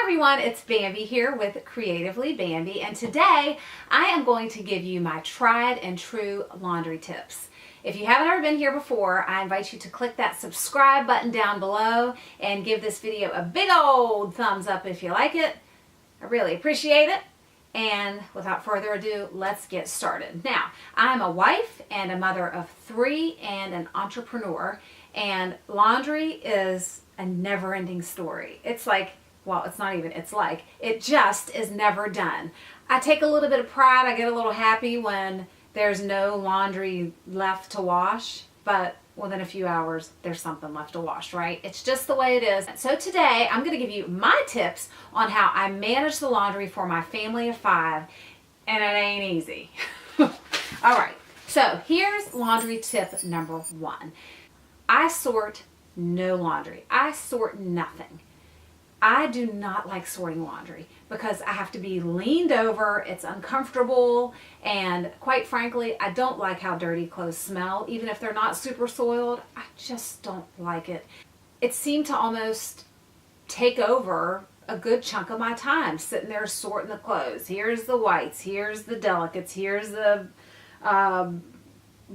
everyone, it's Bambi here with Creatively Bambi, and today I am going to give you my tried and true laundry tips. If you haven't ever been here before, I invite you to click that subscribe button down below and give this video a big old thumbs up if you like it. I really appreciate it. And without further ado, let's get started. Now, I'm a wife and a mother of 3 and an entrepreneur, and laundry is a never-ending story. It's like, well, it's not even, it's like, it just is never done. I take a little bit of pride, I get a little happy when there's no laundry left to wash, but within a few hours, there's something left to wash, right? It's just the way it is. So today, I'm gonna give you my tips on how I manage the laundry for my family of 5, and it ain't easy. All right, so here's laundry tip number 1. I sort no laundry. I sort nothing. I do not like sorting laundry because I have to be leaned over, it's uncomfortable, and quite frankly, I don't like how dirty clothes smell. Even if they're not super soiled, I just don't like it. It seemed to almost take over a good chunk of my time, sitting there sorting the clothes. Here's the whites, here's the delicates, here's the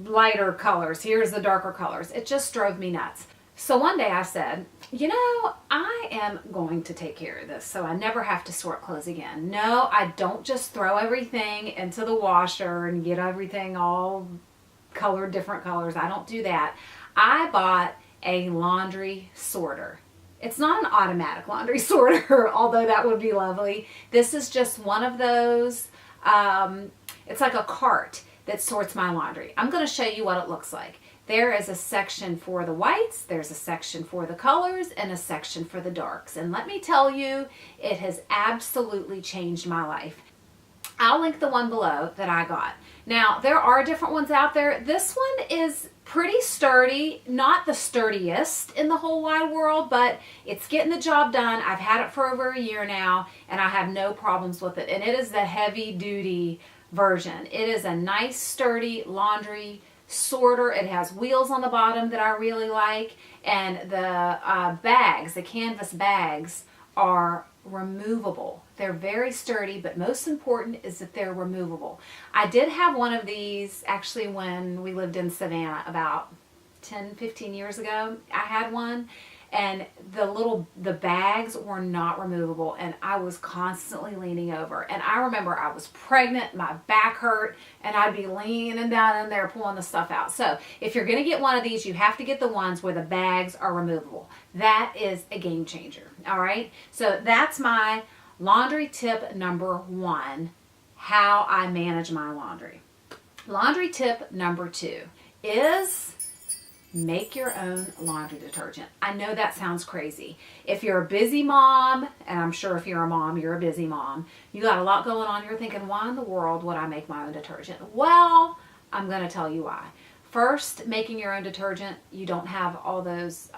lighter colors, here's the darker colors. It just drove me nuts. So one day I said, you know, I am going to take care of this so I never have to sort clothes again. No, I don't just throw everything into the washer and get everything all colored different colors. I don't do that. I bought a laundry sorter. It's not an automatic laundry sorter, although that would be lovely. This is just one of those, it's like a cart that sorts my laundry. I'm going to show you what it looks like. There is a section for the whites, there's a section for the colors, and a section for the darks. And let me tell you, it has absolutely changed my life. I'll link the one below that I got. Now, there are different ones out there. This one is pretty sturdy, not the sturdiest in the whole wide world, but it's getting the job done. I've had it for over a year now, and I have no problems with it. And it is the heavy-duty version. It is a nice, sturdy laundry sorter. It has wheels on the bottom that I really like, and the bags, the canvas bags, are removable. They're very sturdy, but most important is that they're removable. I did have one of these actually when we lived in Savannah about 10-15 years ago. I had one, and the bags were not removable, and I was constantly leaning over. And I remember I was pregnant, my back hurt, and I'd be leaning down in there pulling the stuff out. So if you're gonna get one of these, you have to get the ones where the bags are removable. That is a game changer, all right? So that's my laundry tip number 1, how I manage my laundry. Laundry tip number 2 is make your own laundry detergent. I know that sounds crazy. If you're a busy mom, and I'm sure if you're a mom, you're a busy mom, you got a lot going on, you're thinking, why in the world would I make my own detergent? Well, I'm going to tell you why. First, making your own detergent, you don't have all those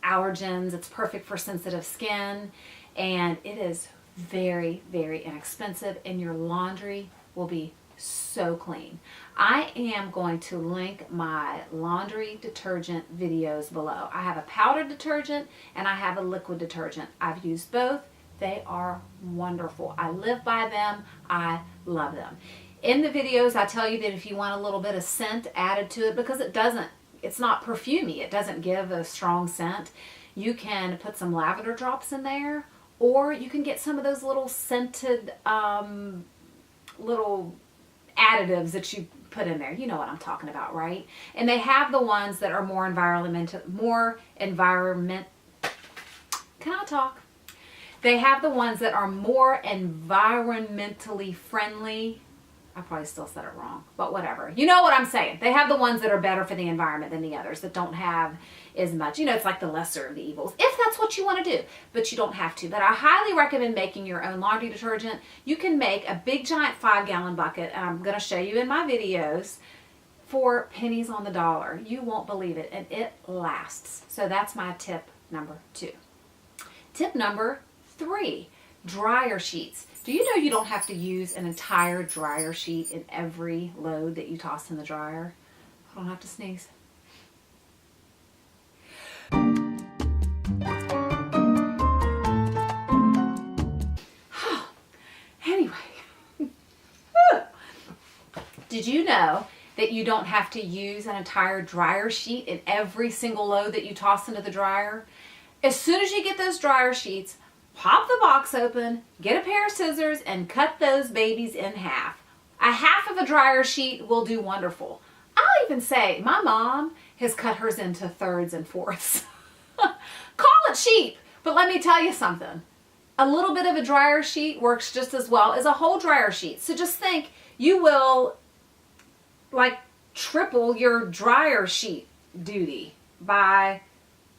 allergens. It's perfect for sensitive skin, and it is very, very inexpensive, and your laundry will be so clean. I am going to link my laundry detergent videos below. I have a powdered detergent and I have a liquid detergent. I've used both. They are wonderful. I live by them. I love them. In the videos, I tell you that if you want a little bit of scent added to it, because it's not perfumey, it doesn't give a strong scent, you can put some lavender drops in there, or you can get some of those little scented little additives that you put in there. You know what I'm talking about, right? And they have the ones that are more can I talk? They have the ones that are more environmentally friendly. I probably still said it wrong, but whatever. You know what I'm saying. They have the ones that are better for the environment than the others that don't have as much. You know, it's like the lesser of the evils, if that's what you want to do, but you don't have to. But I highly recommend making your own laundry detergent. You can make a big giant 5-gallon bucket, and I'm going to show you in my videos, for pennies on the dollar. You won't believe it, and it lasts. So that's my tip number 2. Tip number 3, dryer sheets. Do you know you don't have to use an entire dryer sheet in every load that you toss in the dryer? I don't have to sneeze. Did you know that you don't have to use an entire dryer sheet in every single load that you toss into the dryer? As soon as you get those dryer sheets, pop the box open, get a pair of scissors, and cut those babies in half. A half of a dryer sheet will do wonderful. I'll even say my mom has cut hers into thirds and fourths. Call it cheap, but let me tell you something. A little bit of a dryer sheet works just as well as a whole dryer sheet. So just think, you will like triple your dryer sheet duty by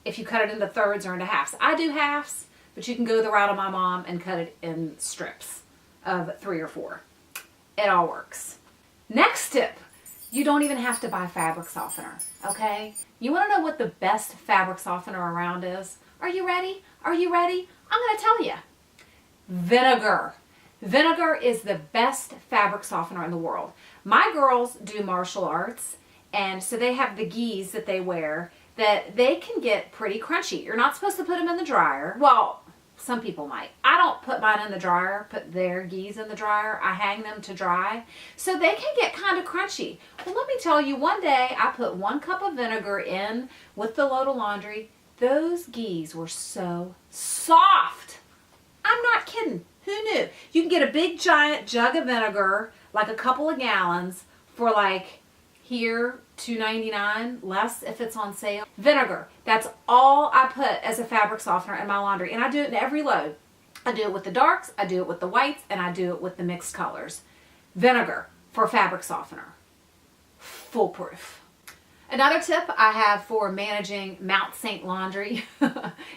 if you cut it into thirds or into halves. I do halves, but you can go the route of my mom and cut it in strips of 3 or 4. It all works. Next tip, you don't even have to buy fabric softener, okay? You want to know what the best fabric softener around is? Are you ready? Are you ready? I'm going to tell you. Vinegar. Vinegar is the best fabric softener in the world. My girls do martial arts, and so they have the gis that they wear that they can get pretty crunchy. You're not supposed to put them in the dryer. Well, some people might. I don't put mine in the dryer, put their gis in the dryer. I hang them to dry. So they can get kind of crunchy. Well, let me tell you, one day I put 1 cup of vinegar in with the load of laundry. Those gis were so soft. I'm not kidding. Who knew? You can get a big giant jug of vinegar, like a couple of gallons, for like here, $2.99, less if it's on sale. Vinegar. That's all I put as a fabric softener in my laundry. And I do it in every load. I do it with the darks, I do it with the whites, and I do it with the mixed colors. Vinegar for fabric softener. Foolproof. Another tip I have for managing Mount St. Laundry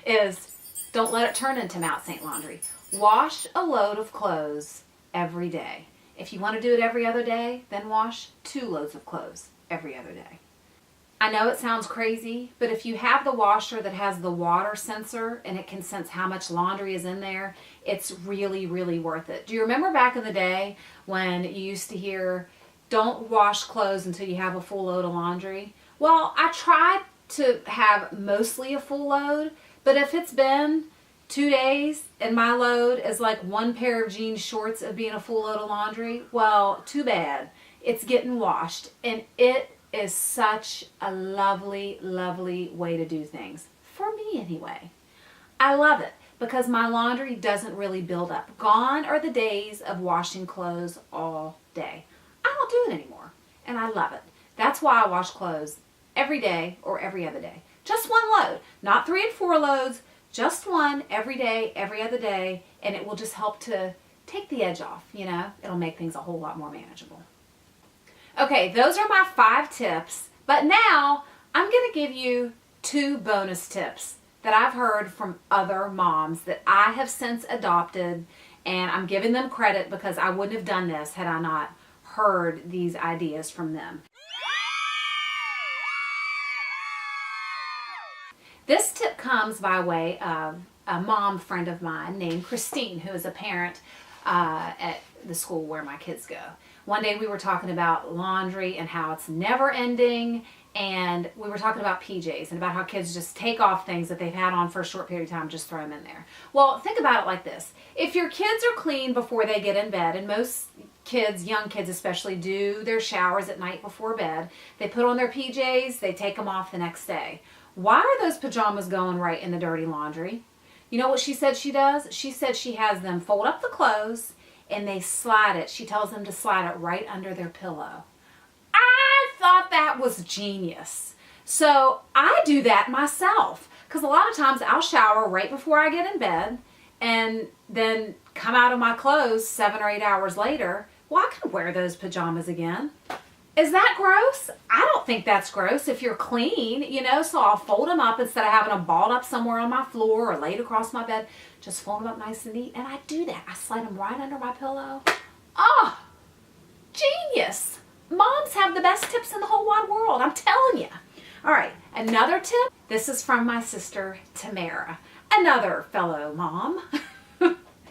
is don't let it turn into Mount St. Laundry. Wash a load of clothes every day. If you want to do it every other day, then wash 2 loads of clothes every other day. I know it sounds crazy, but if you have the washer that has the water sensor and it can sense how much laundry is in there, it's really, really worth it. Do you remember back in the day when you used to hear, don't wash clothes until you have a full load of laundry? Well, I tried to have mostly a full load, but if it's been 2 days and my load is like 1 pair of jeans shorts of being a full load of laundry, well, too bad. It's getting washed, and it is such a lovely, lovely way to do things. For me anyway. I love it because my laundry doesn't really build up. Gone are the days of washing clothes all day. I don't do it anymore, and I love it. That's why I wash clothes every day or every other day. Just 1 load, not 3 and 4 loads, just 1 every day, every other day, and it will just help to take the edge off, you know? It'll make things a whole lot more manageable. Okay, those are my 5 tips, but now I'm going to give you 2 bonus tips that I've heard from other moms that I have since adopted, and I'm giving them credit because I wouldn't have done this had I not heard these ideas from them. This tip comes by way of a mom friend of mine named Christine, who is a parent at the school where my kids go. One day we were talking about laundry and how it's never ending, and we were talking about PJs and about how kids just take off things that they've had on for a short period of time, just throw them in there. Well, think about it like this. If your kids are clean before they get in bed, and most kids, young kids especially, do their showers at night before bed, they put on their PJs, they take them off the next day. Why are those pajamas going right in the dirty laundry? You know what she said she does? She said she has them fold up the clothes and they slide it. She tells them to slide it right under their pillow. I thought that was genius. So I do that myself because a lot of times I'll shower right before I get in bed and then come out of my clothes 7 or 8 hours later. Well, I can wear those pajamas again. Is that gross? I don't think that's gross if you're clean, you know, so I'll fold them up instead of having them balled up somewhere on my floor or laid across my bed. Just fold them up nice and neat, and I do that. I slide them right under my pillow. Oh, genius. Moms have the best tips in the whole wide world, I'm telling you. All right, another tip. This is from my sister, Tamara, another fellow mom.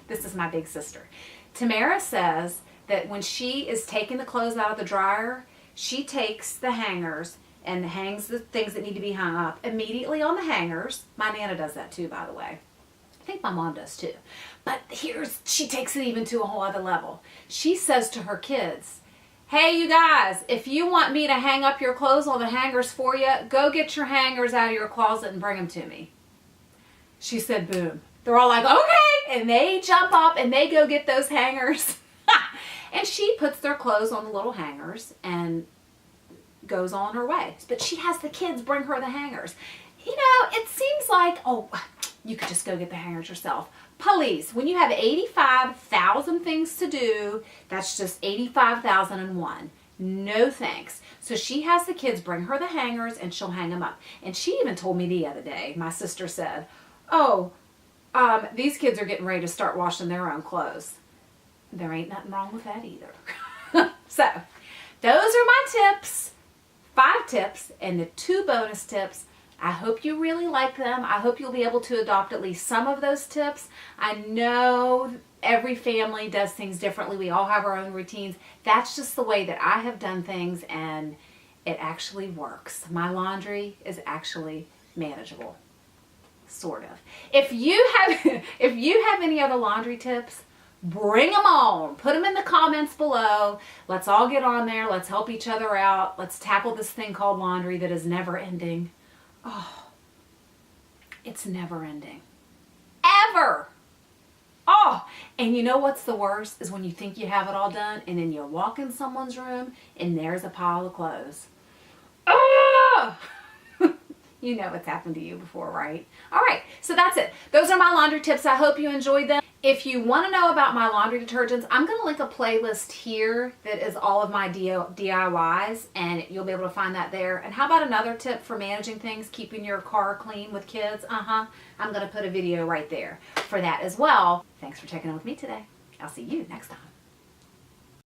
This is my big sister. Tamara says that when she is taking the clothes out of the dryer, she takes the hangers and hangs the things that need to be hung up immediately on the hangers. My Nana does that too, by the way. I think my mom does too. But she takes it even to a whole other level. She says to her kids, Hey, you guys, if you want me to hang up your clothes on the hangers for you, go get your hangers out of your closet and bring them to me. She said, boom. They're all like, okay. And they jump up and they go get those hangers. And she puts their clothes on the little hangers and goes on her way. But she has the kids bring her the hangers. You know, it seems like, oh, you could just go get the hangers yourself. Please, when you have 85,000 things to do, that's just 85,001. No thanks. So she has the kids bring her the hangers and she'll hang them up. And she even told me the other day, my sister said, oh, these kids are getting ready to start washing their own clothes. There ain't nothing wrong with that either. So, those are my tips. 5 tips and the 2 bonus tips. I hope you really like them. I hope you'll be able to adopt at least some of those tips. I know every family does things differently. We all have our own routines. That's just the way that I have done things, and it actually works. My laundry is actually manageable, sort of. If you have any other laundry tips, bring them on. Put them in the comments below. Let's all get on there. Let's help each other out. Let's tackle this thing called laundry that is never ending. Oh, it's never ending. Ever. Oh, and you know what's the worst is when you think you have it all done and then you walk in someone's room and there's a pile of clothes. Oh! You know what's happened to you before, right? All right, so that's it. Those are my laundry tips. I hope you enjoyed them. If you want to know about my laundry detergents, I'm going to link a playlist here that is all of my DIYs, and you'll be able to find that there. And how about another tip for managing things, keeping your car clean with kids? I'm going to put a video right there for that as well. Thanks for checking in with me today. I'll see you next time.